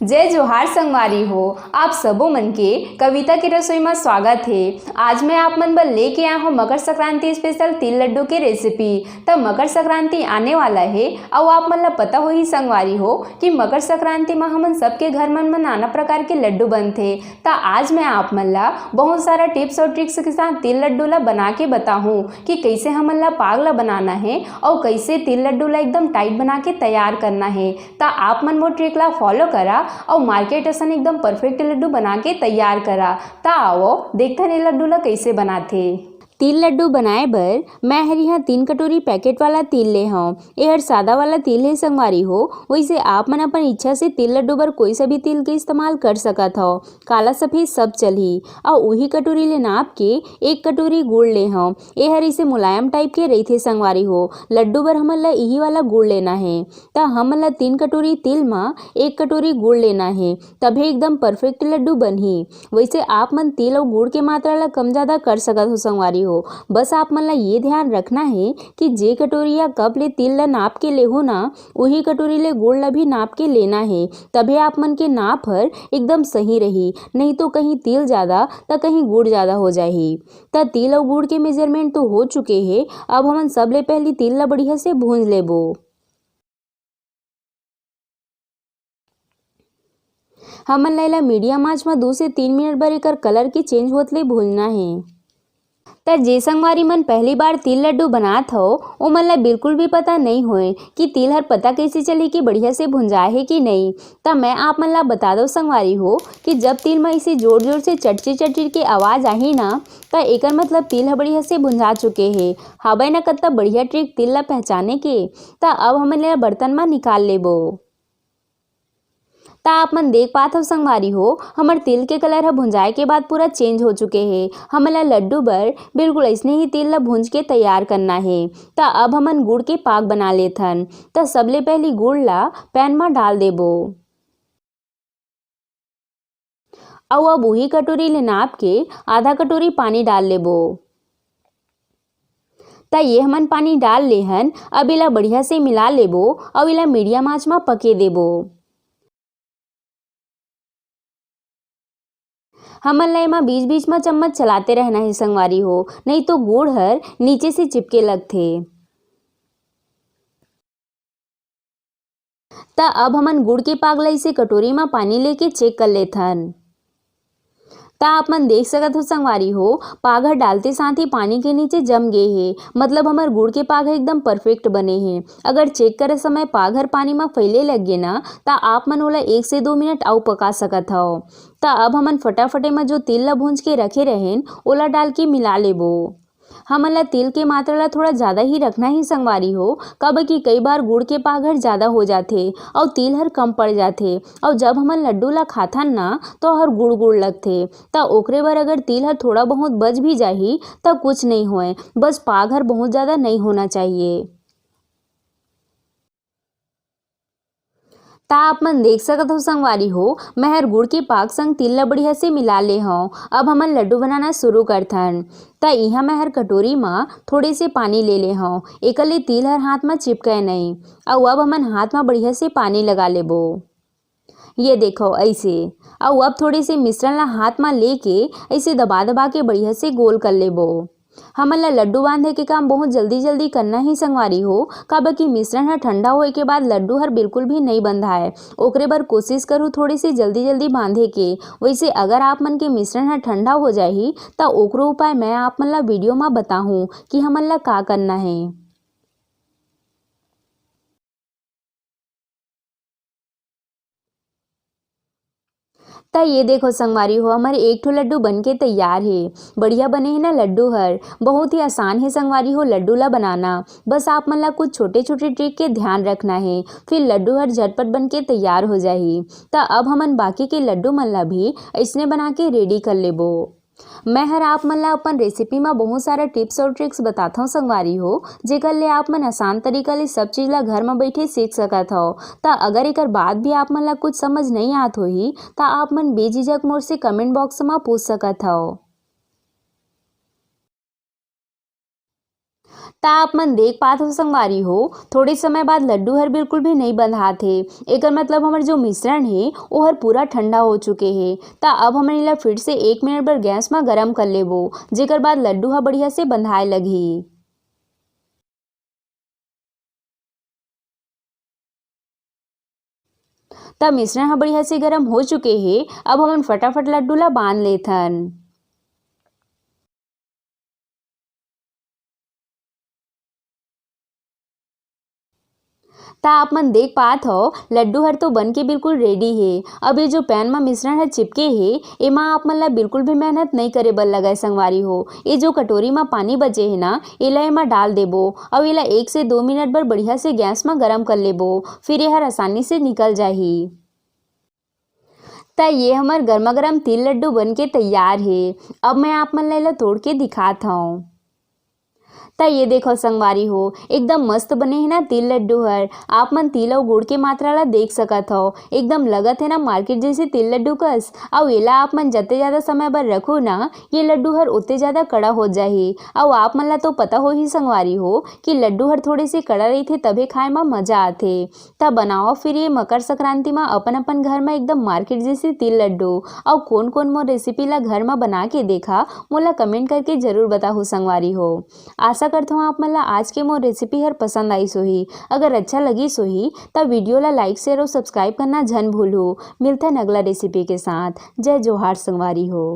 जय जोहार संगवारी हो। आप सबो मन के कविता के रसोई में स्वागत है। आज मैं आप मन बर लेके आया हूँ मकर संक्रांति स्पेशल तिल लड्डू के रेसिपी। तब मकर संक्रांति आने वाला है और आप मन ला पता हो ही संगवारी हो कि मकर संक्रांति में हमन सबके घर मन में नाना प्रकार के लड्डू बनते। तो आज मैं आप मन ला बहुत सारा टिप्स और ट्रिक्स के साथ तिल लड्डू ला बना के बताऊँ कि कैसे हमन ला पाग ला बनाना है और कैसे तिल लड्डू ला एकदम टाइट बना के तैयार करना है। तो आप मन वो ट्रिक ला फॉलो करा और मार्केट असन एकदम परफेक्ट लड्डू बना के तैयार करा। ता आओ देखते हैं लड्डू ला कैसे बनाथे। तिल लड्डू बनाए बर मैं हर यहाँ 3 कटोरी पैकेट वाला तिल ले हूँ। ये हर सादा वाला तिल है संगवारी हो। वैसे आप मन अपन इच्छा से तिल लड्डू बर कोई सा भी तिल के इस्तेमाल कर सकत हो, काला सफेद सब चलही। और वही कटोरी ले नाप के 1 कटोरी गुड़ ले हूँ। ये हर इसे मुलायम टाइप के रही थे संगवारी हो। लड्डू बर हमन ला यही वाला गुड़ लेना है। तो हमन ला 3 कटोरी तिल में 1 कटोरी गुड़ लेना है, तभी एकदम परफेक्ट लड्डू बनही। वैसे आप मन तिल और गुड़ के मात्रा ला कम ज्यादा कर सकत हो संगवारी हो। बस आप मन ला ये ध्यान रखना है कि जे कटोरी या कप ले तिल ला नाप के ले हो ना, वही कटोरी ले गुड़ ला भी नाप के लेना है। तभी आप मन के नाप हर एकदम सही रही, नहीं तो कहीं तिल ज्यादा तो कहीं गुड़ ज्यादा हो जाही। तो तिल और गुड़ के मेजरमेंट तो हो चुके हैं। अब हमन सबले पहले तिल ला बढ़िया से भूंज लेबो। हमन ला मीडियम आंच में 2 से 3 मिनट बर एकर कलर के चेंज होत ले भूनना है। त जे संगवारी मन पहली बार तिल लड्डू बनात हो ओ मन ला बिल्कुल भी पता नहीं होए कि तिल हर पता कैसे चली कि बढ़िया से भुंजाए है कि नहीं। त मैं आप मन ला बता दो संगवारी हो कि जब तिल में इसे जोर जोर से चटची चटची के आवाज आही ना, त एकर मतलब तिल ह बढ़िया से भुंजा चुके है। हवे ना कत्ता बढ़िया ट्रिक तिल ला पहचाने के। त अब हमन ला बर्तन में निकाल लेबो। ता आप मन देख पात हो संगवारी हो हमर तिल के कलर ह भुंजाए के बाद पूरा चेंज हो चुके हैं। हमन ला लड्डू बर बिल्कुल ऐसने ही तिल ला भूंज के तैयार करना है। ता अब हमन गुड़ के पाक बना लेथन। ता सबले पहली गुड़ ला पैन में डाल देबो। और अब वही कटोरी ले नाप के आधा कटोरी पानी डाल लेबो। ता ये हमन पानी डाल लेहन। अब इला बढ़िया से मिला लेबो और इला मीडियम आंच में पके देबो। हमन ला एमा बीच बीच में चम्मच चलाते रहना है संगवारी हो, नहीं तो गुड़ हर नीचे से चिपके लगथे। त अब हमन गुड़ के पाग ला इसे कटोरी में पानी लेके चेक कर लेथन। ता आप मन देख सकत हो संगवारी हो पाग हर डालते साथ ही पानी के नीचे जम गे हे, मतलब हमर गुड़ के पाग एकदम परफेक्ट बने हैं। अगर चेक करे समय पाग हर पानी में फैले लग गे ना, ता आप मन ओला 1 से 2 मिनट और पका सकत हो। ता अब हमन फटाफटे में जो तिल ला भूंज के रखे रहेन ओला डाल के मिला लेबो। हमन ला तिल के मात्रा ला थोड़ा ज्यादा ही रखना ही संगवारी हो, कब कि कई बार गुड़ के पाग हर ज्यादा हो जाथे और तिल हर कम पड़ जाथे। और जब हमन लड्डू ला खाथन ना तो हर गुड़ गुड़ लगथे। त ओकरे बर अगर तिल हर थोड़ा बहुत बच भी जाही तो कुछ नहीं होए, बस पाग हर बहुत ज्यादा नहीं होना चाहिए। ता आप मन देख सकत हो संगवारी हो मैं हर गुड़ के पाक संग तिल ला बढ़िया से मिला ले हूँ। अब हमन लड्डू बनाना शुरू करथन। ता इहा मैं हर कटोरी में थोड़े से पानी ले ले हूँ, एकर ले तिल हर हाथ में चिपके नहीं। और अब हमन हाथ में बढ़िया से पानी लगा लेबो। ये देखो ऐसे। और अब थोड़े से मिश्रण ला हाथ में लेके ऐसे दबा दबा के बढ़िया से गोल कर लेबो। हमन ला लड्डू बांधे के काम बहुत जल्दी जल्दी करना ही संगवारी हो, काबर कि मिश्रण हर ठंडा होए के बाद लड्डू हर बिल्कुल भी नहीं बंधाए। ओकरे बर कोशिश करूँ थोड़ी सी जल्दी जल्दी बांधे के। वैसे अगर आप मन के मिश्रण हर ठंडा हो जाही तो ओकरो उपाय मैं आप मन ला वीडियो में बताहूँ कि हमन ला का करना है। ता ये देखो संगवारी हो हमारे एक ठो लड्डू बन के तैयार है। बढ़िया बने हैं ना लड्डू हर। बहुत ही आसान है संगवारी हो लड्डू ला बनाना। बस आप मन ला कुछ छोटे छोटे ट्रिक के ध्यान रखना है, फिर लड्डू हर झटपट बन के तैयार हो जाही। ता अब हमन बाकी के लड्डू मन ला भी ऐसने बना के रेडी कर लेबो। मैं हर आप मन ला अपन रेसिपी में बहुत सारा टिप्स और ट्रिक्स बताता हूँ संगवारी हो, जेकर ले आप मन आसान तरीका ले सब चीज ला घर में बैठे सीख सकत हो। ता अगर एकर बाद भी आप मन ला कुछ समझ नहीं आत होही ता आप मन बेझिझक मोर से कमेंट बॉक्स में पूछ सकत हो। ता आप मन देख पात हो संगवारी हो, थोड़े समय बाद लड्डू हर बिल्कुल भी नहीं बंधा थे। एकर मतलब हमार जो मिश्रण है वो हर पूरा ठंडा हो चुके है। ता अब हमन इला फिर से 1 मिनट बर गैस में गरम कर लेबो, जेकर बाद लड्डू ह बढ़िया से बंधाए लगही। तब मिश्रण ह बढ़िया से गरम हो चुके हे। अब हमन फटाफट लड्डू ला बांध लेथन। ता आप मन देख पात हो लड्डू हर तो बन के बिल्कुल रेडी है। अब ये जो पैन में मिश्रण हर चिपके है, एमा आप मन ला बिल्कुल भी मेहनत नहीं करे बर लगय संगवारी हो। ये जो कटोरी में पानी बचे है ना, एला एमा डाल देबो और एला 1 से 2 मिनट बर बढ़िया से गैस में गरम कर लेबो, फिर ये हर आसानी से निकल जाही। ता ये हमार गर्मा गर्म तिल लड्डू बन के तैयार है। अब मैं आप मन ला एला तोड़ के दिखात हूँ। ता ये देखो संगवारी हो, एकदम मस्त बने है ना तिल लड्डू हर। आप मन तिल और गुड़ के मात्रा ला देख सकत हो, एकदम लगत है ना मार्केट जैसे तिल लड्डू कस। और एला आप मन जते ज्यादा समय बर रखो ना, ये लड्डू हर उतने ज्यादा कड़ा हो जाही। और आप मन ला तो पता हो ही संगवारी हो कि लड्डू हर थोड़े से कड़ा रही थे तबे खाए में मजा आथे। तब बनाओ फिर ये मकर संक्रांति में अपन अपन घर में एकदम मार्केट जैसे तिल लड्डू। और कौन कौन मो रेसिपी ला घर में बना के देखा, मोला कमेंट करके जरूर बताओ संगवारी हो। आशा करता हूँ आप मन ला आज के मोर रेसिपी हर पसंद आई सोही। अगर अच्छा लगी सोही तब वीडियो ला लाइक शेयर और सब्सक्राइब करना झन भूलो। मिलता है अगला रेसिपी के साथ। जय जोहार संगवारी हो।